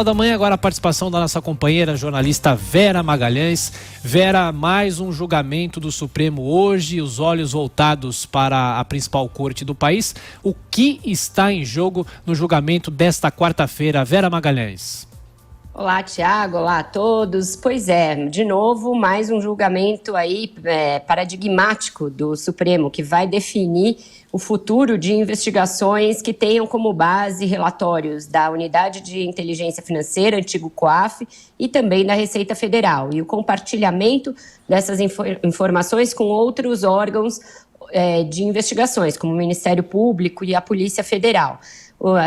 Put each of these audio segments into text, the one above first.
Da manhã, agora a participação da nossa companheira jornalista Vera Magalhães. Vera, mais um julgamento do Supremo hoje, os olhos voltados para a principal corte do país. O que está em jogo no julgamento desta quarta-feira? Vera Magalhães. Olá, Tiago. Olá a todos. Pois é, de novo, mais um julgamento aí paradigmático do Supremo, que vai definir o futuro de investigações que tenham como base relatórios da Unidade de Inteligência Financeira, antigo COAF, e também da Receita Federal, e o compartilhamento dessas informações com outros órgãos de investigações, como o Ministério Público e a Polícia Federal.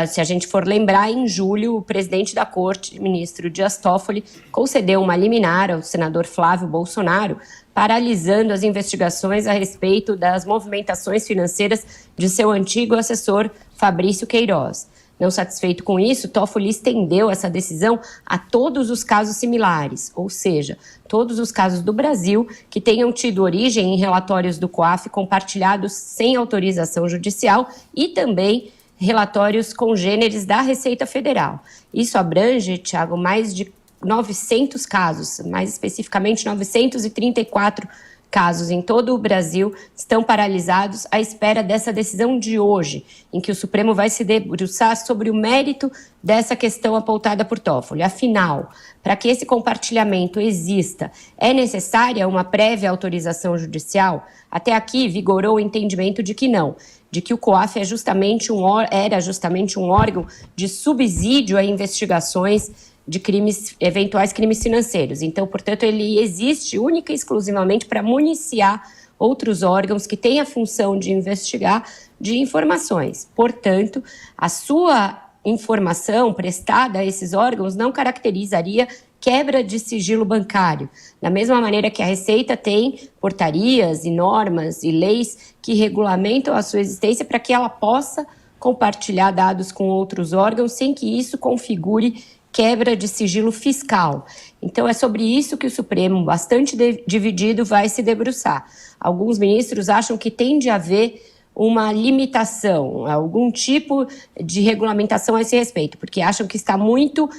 Se a gente for lembrar, em julho, o presidente da Corte, ministro Dias Toffoli, concedeu uma liminar ao senador Flávio Bolsonaro, paralisando as investigações a respeito das movimentações financeiras de seu antigo assessor Fabrício Queiroz. Não satisfeito com isso, Toffoli estendeu essa decisão a todos os casos similares, ou seja, todos os casos do Brasil que tenham tido origem em relatórios do COAF compartilhados sem autorização judicial e também relatórios congêneres da Receita Federal. Isso abrange, Tiago, mais de 900 casos, mais especificamente 934 casos em todo o Brasil estão paralisados à espera dessa decisão de hoje, em que o Supremo vai se debruçar sobre o mérito dessa questão apontada por Toffoli. Afinal, para que esse compartilhamento exista, é necessária uma prévia autorização judicial? Até aqui vigorou o entendimento de que não, de que o COAF era justamente um órgão de subsídio a investigações de eventuais crimes financeiros. Então, portanto, ele existe única e exclusivamente para municiar outros órgãos que têm a função de investigar de informações. Portanto, a sua informação prestada a esses órgãos não caracterizaria quebra de sigilo bancário, da mesma maneira que a Receita tem portarias e normas e leis que regulamentam a sua existência para que ela possa compartilhar dados com outros órgãos sem que isso configure quebra de sigilo fiscal. Então, é sobre isso que o Supremo, bastante dividido, vai se debruçar. Alguns ministros acham que tem de haver uma limitação, algum tipo de regulamentação a esse respeito, porque acham que está muito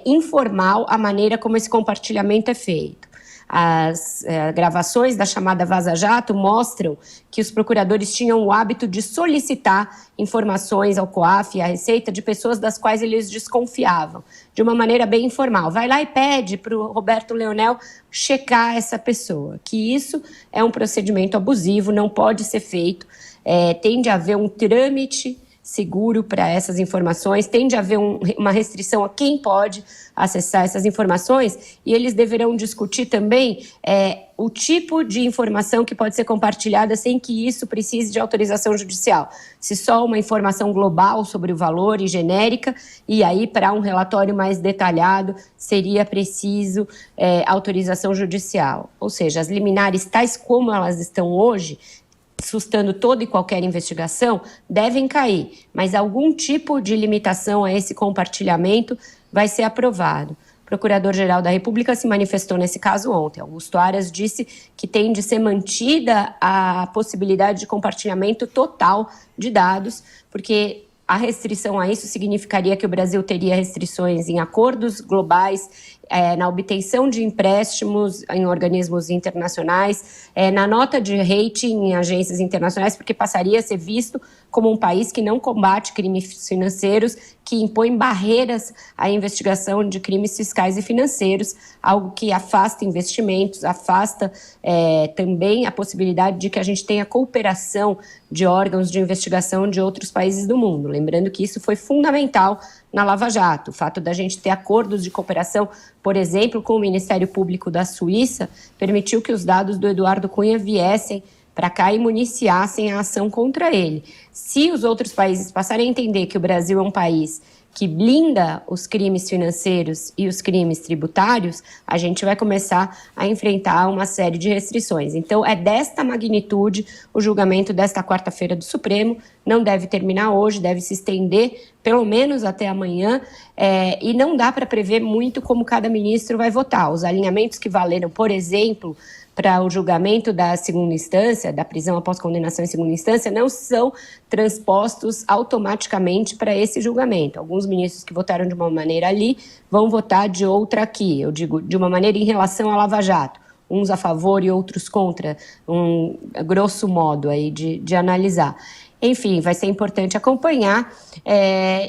informal a maneira como esse compartilhamento é feito. As gravações da chamada Vaza Jato mostram que os procuradores tinham o hábito de solicitar informações ao COAF e à Receita de pessoas das quais eles desconfiavam, de uma maneira bem informal. Vai lá e pede para o Roberto Leonel checar essa pessoa, que isso é um procedimento abusivo, não pode ser feito, tem de haver um trâmite seguro para essas informações, tem de haver uma restrição a quem pode acessar essas informações, e eles deverão discutir também o tipo de informação que pode ser compartilhada sem que isso precise de autorização judicial. Se só uma informação global sobre o valor e genérica, e aí para um relatório mais detalhado seria preciso autorização judicial. Ou seja, as liminares tais como elas estão hoje, sustando toda e qualquer investigação, devem cair, mas algum tipo de limitação a esse compartilhamento vai ser aprovado. O Procurador-Geral da República se manifestou nesse caso ontem. Augusto Aras disse que tem de ser mantida a possibilidade de compartilhamento total de dados, porque a restrição a isso significaria que o Brasil teria restrições em acordos globais, na obtenção de empréstimos em organismos internacionais, na nota de rating em agências internacionais, porque passaria a ser visto como um país que não combate crimes financeiros, que impõe barreiras à investigação de crimes fiscais e financeiros, algo que afasta investimentos, afasta também a possibilidade de que a gente tenha cooperação de órgãos de investigação de outros países do mundo. Lembrando que isso foi fundamental na Lava Jato. O fato da gente ter acordos de cooperação, por exemplo, com o Ministério Público da Suíça, permitiu que os dados do Eduardo Cunha viessem para cá e municiassem a ação contra ele. Se os outros países passarem a entender que o Brasil é um país que blinda os crimes financeiros e os crimes tributários, a gente vai começar a enfrentar uma série de restrições. Então, é desta magnitude o julgamento desta quarta-feira do Supremo, não deve terminar hoje, deve se estender pelo menos até amanhã, e não dá para prever muito como cada ministro vai votar. Os alinhamentos que valeram, por exemplo, para o julgamento da segunda instância, da prisão após condenação em segunda instância, não são transpostos automaticamente para esse julgamento. Alguns ministros que votaram de uma maneira ali vão votar de outra aqui, eu digo, de uma maneira em relação à Lava Jato. Uns a favor e outros contra, grosso modo aí de analisar. Enfim, vai ser importante acompanhar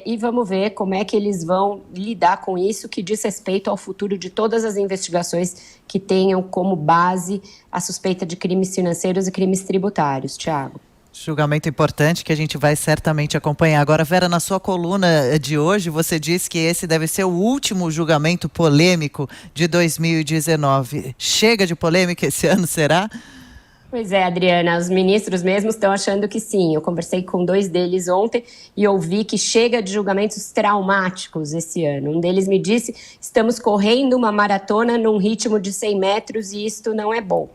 e vamos ver como é que eles vão lidar com isso, que diz respeito ao futuro de todas as investigações que tenham como base a suspeita de crimes financeiros e crimes tributários. Tiago. Julgamento importante que a gente vai certamente acompanhar. Agora, Vera, na sua coluna de hoje, você disse que esse deve ser o último julgamento polêmico de 2019. Chega de polêmica esse ano, será? Pois é, Adriana, os ministros mesmos estão achando que sim. Eu conversei com 2 deles ontem e ouvi que chega de julgamentos traumáticos esse ano. Um deles me disse: estamos correndo uma maratona num ritmo de 100 metros e isto não é bom.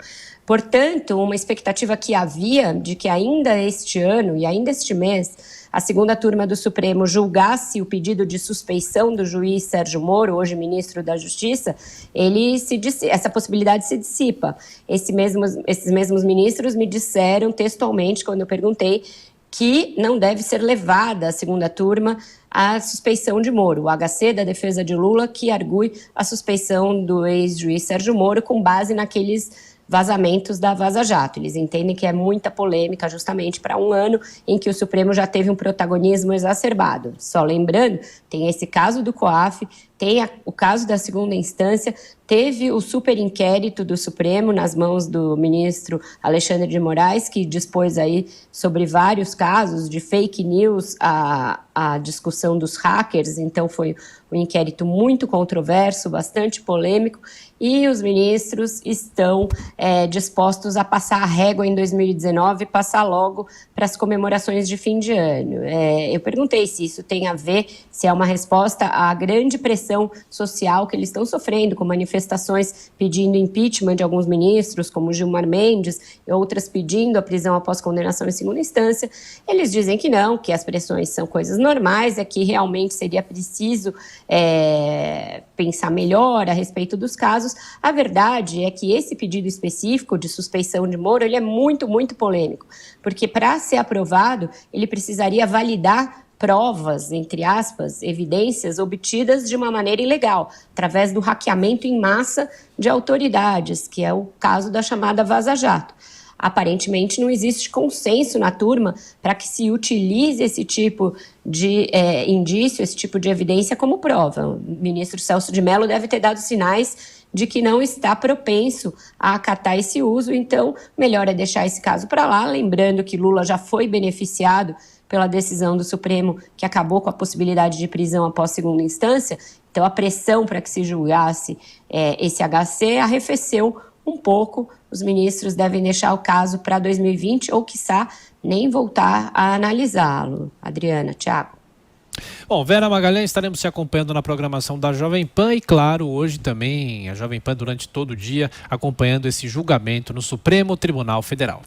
Portanto, uma expectativa que havia de que ainda este ano e ainda este mês a segunda turma do Supremo julgasse o pedido de suspeição do juiz Sérgio Moro, hoje ministro da Justiça, essa possibilidade se dissipa. Esses mesmos ministros me disseram textualmente, quando eu perguntei, que não deve ser levada a segunda turma a suspeição de Moro. O HC da defesa de Lula que argue a suspeição do ex-juiz Sérgio Moro com base naqueles vazamentos da Vaza Jato. Eles entendem que é muita polêmica justamente para um ano em que o Supremo já teve um protagonismo exacerbado. Só lembrando, tem esse caso do COAF, tem o caso da segunda instância, teve o super inquérito do Supremo nas mãos do ministro Alexandre de Moraes, que dispôs aí sobre vários casos de fake news, a discussão dos hackers. Então foi um inquérito muito controverso, bastante polêmico, e os ministros estão dispostos a passar a régua em 2019 e passar logo para as comemorações de fim de ano. Eu perguntei se isso tem a ver, se é uma resposta à grande pressão social que eles estão sofrendo, com manifestações pedindo impeachment de alguns ministros, como Gilmar Mendes, e outras pedindo a prisão após condenação em segunda instância. Eles dizem que não, que as pressões são coisas normais, que realmente seria preciso pensar melhor a respeito dos casos. A verdade é que esse pedido específico de suspeição de Moro, ele é muito, muito polêmico, porque para ser aprovado, ele precisaria validar provas, entre aspas, evidências obtidas de uma maneira ilegal, através do hackeamento em massa de autoridades, que é o caso da chamada Vaza Jato. Aparentemente não existe consenso na turma para que se utilize esse tipo de indício, esse tipo de evidência como prova. O ministro Celso de Mello deve ter dado sinais de que não está propenso a acatar esse uso, então melhor é deixar esse caso para lá, lembrando que Lula já foi beneficiado pela decisão do Supremo que acabou com a possibilidade de prisão após segunda instância. Então a pressão para que se julgasse esse HC arrefeceu um pouco. Os ministros devem deixar o caso para 2020 ou, quiçá, nem voltar a analisá-lo. Adriana, Tiago. Bom, Vera Magalhães, estaremos se acompanhando na programação da Jovem Pan e, claro, hoje também a Jovem Pan durante todo o dia acompanhando esse julgamento no Supremo Tribunal Federal.